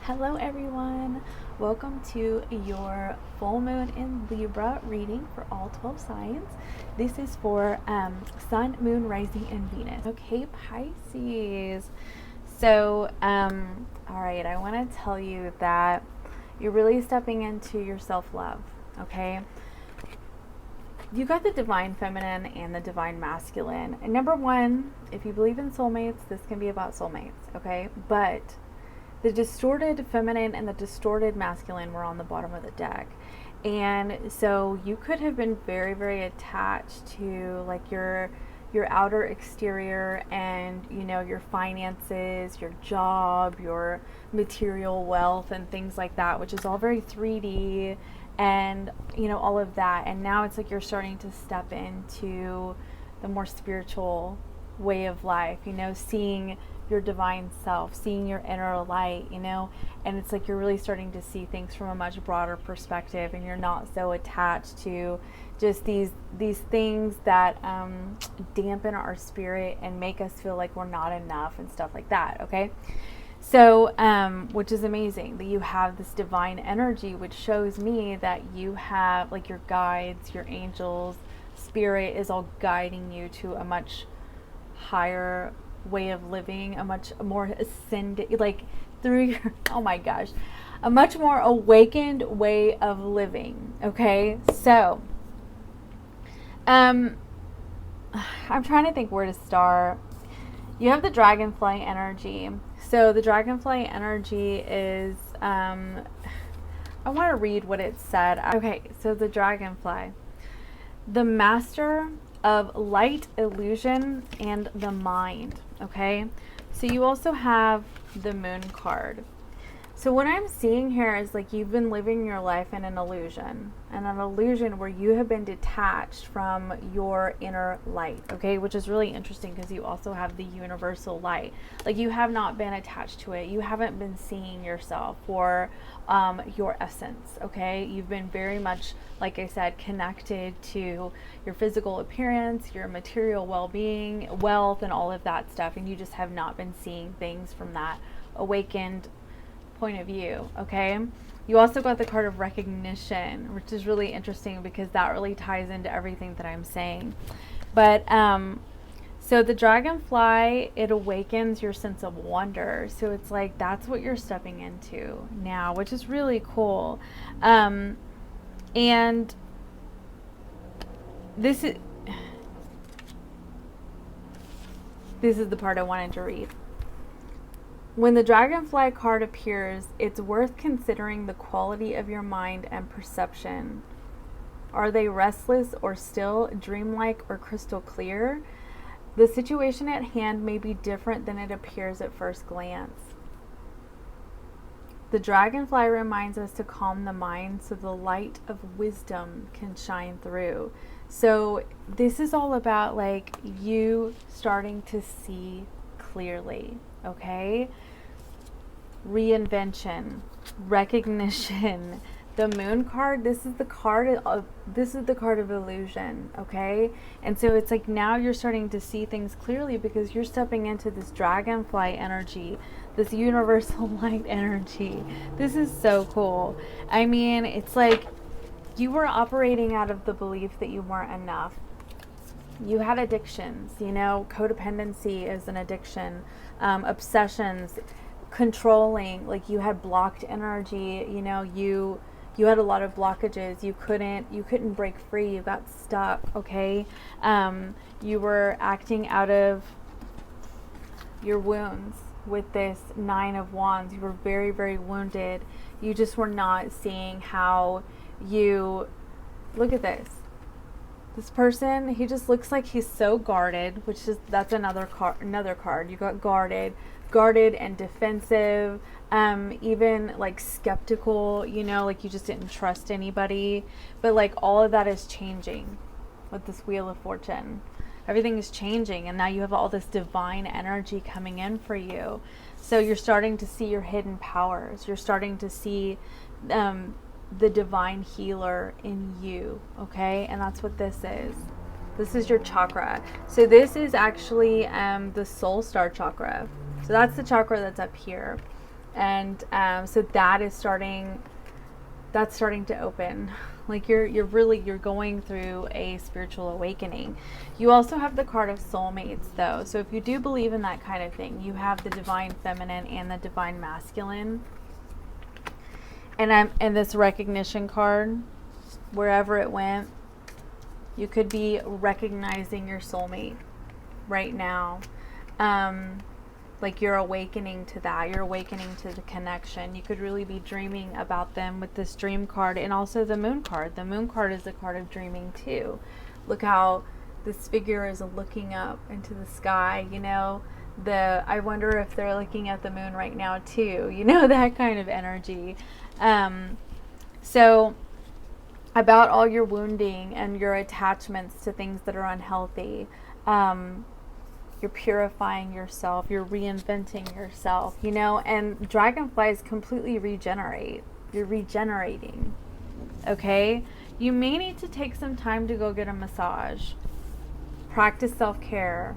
Hello everyone, welcome to your full moon in Libra reading for all 12 signs. This is for Sun, Moon, Rising, and Venus. Okay, Pisces. So, all right, I want to tell you that you're really stepping into your self-love, okay? You got the divine feminine and the divine masculine. And number one, if you believe in soulmates, this can be about soulmates, okay? But the distorted feminine and the distorted masculine were on the bottom of the deck. And so you could have been very, very attached to like your outer exterior and, you know, your finances, your job, your material wealth and things like that, which is all very 3D and, you know, all of that. And now it's like you're starting to step into the more spiritual way of life, you know, seeing your divine self, seeing your inner light, you know, and it's like you're really starting to see things from a much broader perspective, and you're not so attached to just these things that dampen our spirit and make us feel like we're not enough and stuff like that. Okay, so which is amazing that you have this divine energy, which shows me that you have like your guides, your angels, spirit is all guiding you to a much higher way of living, a much more ascended, like through your, oh my gosh, a much more awakened way of living. Okay, so I'm trying to think where to start. You have the dragonfly energy. So the dragonfly energy is I want to read what it said. Okay, so the dragonfly, the master of light, illusion, and the mind. Okay, so you also have the moon card. So what I'm seeing here is like you've been living your life in an illusion, and an illusion where you have been detached from your inner light, okay, which is really interesting because you also have the universal light. Like you have not been attached to it. You haven't been seeing yourself for your essence, okay? You've been very much, like I said, connected to your physical appearance, your material well-being, wealth, and all of that stuff, and you just have not been seeing things from that awakened point of view. Okay, you also got the card of recognition, which is really interesting because that really ties into everything that I'm saying. But so the dragonfly, it awakens your sense of wonder. So it's like that's what you're stepping into now, which is really cool. And this is the part I wanted to read. When the dragonfly card appears, it's worth considering the quality of your mind and perception. Are they restless or still, dreamlike or crystal clear? The situation at hand may be different than it appears at first glance. The dragonfly reminds us to calm the mind so the light of wisdom can shine through. So this is all about like you starting to see clearly, okay? Reinvention, recognition. The moon card, this is the card of illusion, okay? And so it's like now you're starting to see things clearly because you're stepping into this dragonfly energy, this universal light energy. This is so cool. I mean, it's like you were operating out of the belief that you weren't enough. You had addictions, you know, codependency is an addiction, obsessions, controlling, like you had blocked energy, you know, you had a lot of blockages. You couldn't break free. You got stuck, okay? You were acting out of your wounds with this 9 of Wands. You were very, very wounded. You just were not seeing how you, look at this. This person, he just looks like he's so guarded, that's another card. You got guarded and defensive, even like skeptical, you know, like you just didn't trust anybody. But like all of that is changing with this Wheel of Fortune. Everything is changing, and now you have all this divine energy coming in for you. So you're starting to see your hidden powers. You're starting to see the divine healer in you, okay? And that's what this is. This is your chakra. So this is actually the soul star chakra. So that's the chakra that's up here. And so that's starting to open. Like you're going through a spiritual awakening. You also have the card of soulmates though. So if you do believe in that kind of thing, you have the divine feminine and the divine masculine. And this recognition card, wherever it went, you could be recognizing your soulmate right now. Like you're awakening to that. You're awakening to the connection. You could really be dreaming about them with this dream card, and also the moon card. The moon card is a card of dreaming too. Look how this figure is looking up into the sky, you know. I wonder if they're looking at the moon right now too, you know, that kind of energy. So about all your wounding and your attachments to things that are unhealthy, you're purifying yourself, you're reinventing yourself, you know, and dragonflies completely regenerate. You're regenerating, okay? You may need to take some time to go get a massage, practice self-care,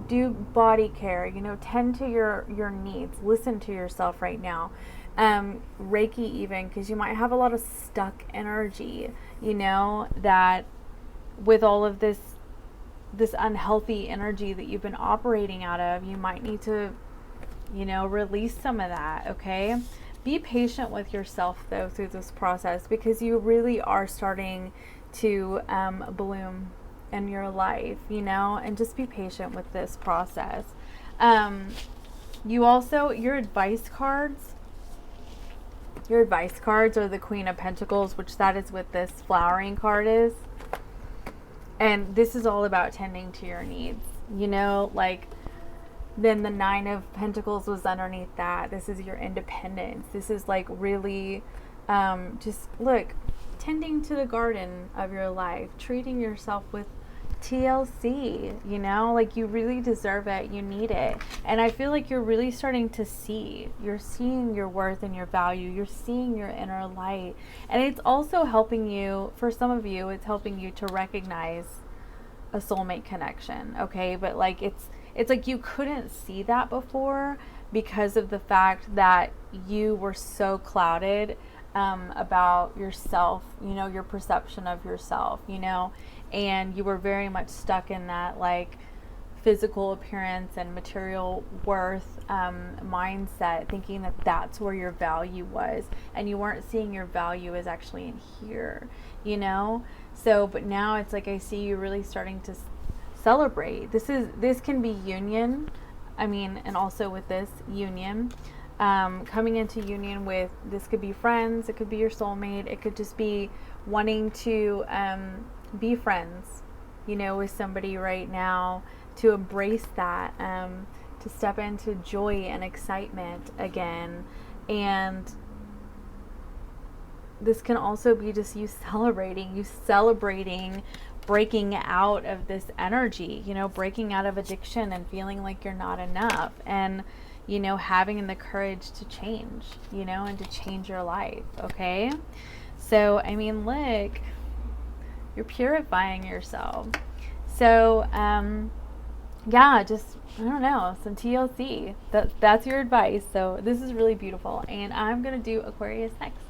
do body care, you know, tend to your needs, listen to yourself right now. Reiki even, because you might have a lot of stuck energy, you know, that with all of this unhealthy energy that you've been operating out of, you might need to, you know, release some of that, okay? Be patient with yourself though through this process, because you really are starting to bloom in your life, you know, and just be patient with this process. You also, your advice cards are the Queen of Pentacles, which that is what this flowering card is. And this is all about tending to your needs, you know, like then the Nine of Pentacles was underneath that. This is your independence. This is like really just look, tending to the garden of your life, treating yourself with TLC, you know, like you really deserve it. You need it. And I feel like you're really starting to you're seeing your worth and your value. You're seeing your inner light. And it's also helping you, for some of you, it's helping you to recognize a soulmate connection. Okay. But like, it's like you couldn't see that before because of the fact that you were so clouded about yourself, you know, your perception of yourself, you know, and you were very much stuck in that like physical appearance and material worth mindset, thinking that that's where your value was, and you weren't seeing your value as actually in here, you know. So but now it's like I see you really starting to celebrate. This can be union, I mean, and also with this union, coming into union with, this could be friends, it could be your soulmate, it could just be wanting to be friends, you know, with somebody right now, to embrace that, to step into joy and excitement again. And this can also be just you celebrating breaking out of this energy, you know, breaking out of addiction and feeling like you're not enough, and you know, having the courage to change, you know, and to change your life. Okay. So, I mean, look, you're purifying yourself. So, yeah, just, I don't know, some TLC. That's your advice. So this is really beautiful. And I'm going to do Aquarius next.